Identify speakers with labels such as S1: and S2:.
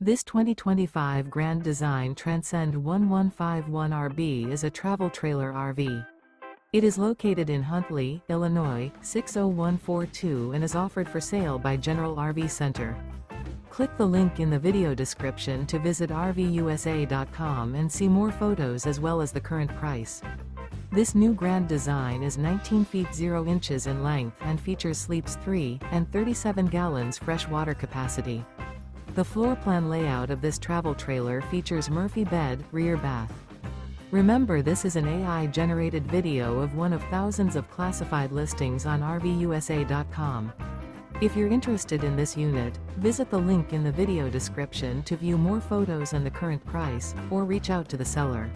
S1: This 2025 Grand Design Transcend One 151RB is a travel trailer RV. It is located in Huntley, Illinois, 60142 and is offered for sale by General RV Center. Click the link in the video description to visit RVUSA.com and see more photos as well as the current price. This new Grand Design is 19 feet 0 inches in length and features sleeps 3 and 37 gallons fresh water capacity. The floor plan layout of this travel trailer features Murphy bed, rear bath. Remember, this is an AI-generated video of one of thousands of classified listings on RVUSA.com. If you're interested in this unit, visit the link in the video description to view more photos and the current price, or reach out to the seller.